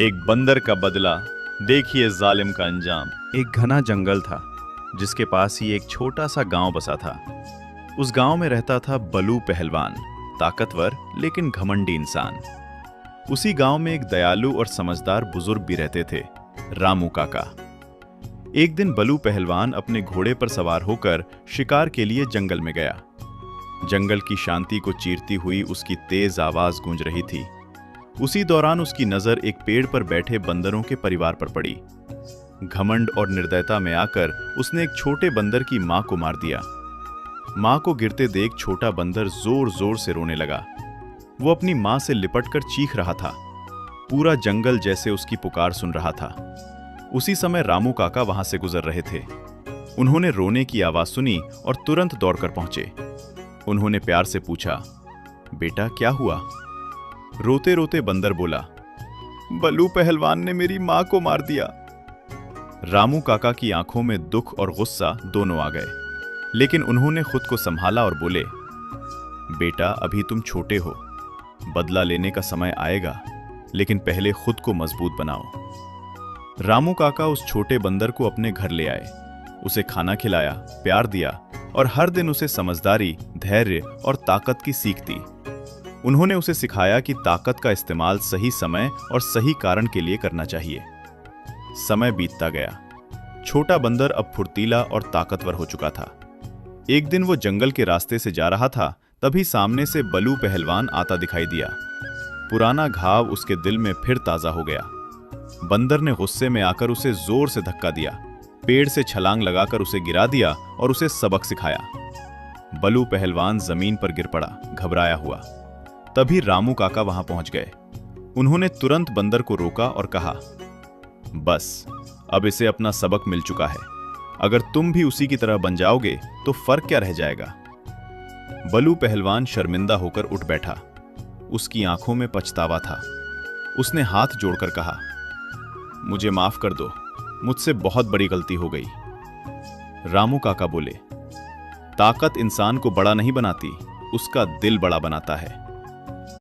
एक बंदर का बदला, देखिए जालिम का अंजाम। एक घना जंगल था जिसके पास ही एक छोटा सा गांव बसा था। उस गांव में रहता था बलू पहलवान, ताकतवर लेकिन घमंडी इंसान। उसी गांव में एक दयालु और समझदार बुजुर्ग भी रहते थे, रामू काका। एक दिन बलू पहलवान अपने घोड़े पर सवार होकर शिकार के लिए जंगल में गया। जंगल की शांति को चीरती हुई उसकी तेज आवाज गूंज रही थी। उसी दौरान उसकी नजर एक पेड़ पर बैठे बंदरों के परिवार पर पड़ी। घमंड और निर्दयता में आकर उसने एक छोटे बंदर की मां को मार दिया। मां को गिरते देख छोटा बंदर जोर जोर से रोने लगा। वो अपनी मां से लिपटकर चीख रहा था। पूरा जंगल जैसे उसकी पुकार सुन रहा था। उसी समय रामू काका वहां से गुजर रहे थे। उन्होंने रोने की आवाज सुनी और तुरंत दौड़कर पहुंचे। उन्होंने प्यार से पूछा, बेटा क्या हुआ? रोते रोते बंदर बोला, बलू पहलवान ने मेरी मां को मार दिया। रामू काका की आंखों में दुख और गुस्सा दोनों आ गए, लेकिन उन्होंने खुद को संभाला और बोले, बेटा अभी तुम छोटे हो, बदला लेने का समय आएगा, लेकिन पहले खुद को मजबूत बनाओ। रामू काका उस छोटे बंदर को अपने घर ले आए, उसे खाना खिलाया, प्यार दिया और हर दिन उसे समझदारी, धैर्य और ताकत की सीख दी। उन्होंने उसे सिखाया कि ताकत का इस्तेमाल सही समय और सही कारण के लिए करना चाहिए। समय बीतता गया। छोटा बंदर अब फुर्तीला और ताकतवर हो चुका था। एक दिन वो जंगल के रास्ते से जा रहा था, तभी सामने से बलू पहलवान आता दिखाई दिया। पुराना घाव उसके दिल में फिर ताजा हो गया। बंदर ने गुस्से में आकर उसे जोर से धक्का दिया, पेड़ से छलांग लगाकर उसे गिरा दिया और उसे सबक सिखाया। बलू पहलवान जमीन पर गिर पड़ा, घबराया हुआ। तभी रामू काका वहां पहुंच गए। उन्होंने तुरंत बंदर को रोका और कहा, बस अब इसे अपना सबक मिल चुका है। अगर तुम भी उसी की तरह बन जाओगे तो फर्क क्या रह जाएगा? बलू पहलवान शर्मिंदा होकर उठ बैठा। उसकी आंखों में पछतावा था। उसने हाथ जोड़कर कहा, मुझे माफ कर दो, मुझसे बहुत बड़ी गलती हो गई। रामू काका बोले, ताकत इंसान को बड़ा नहीं बनाती, उसका दिल बड़ा बनाता है।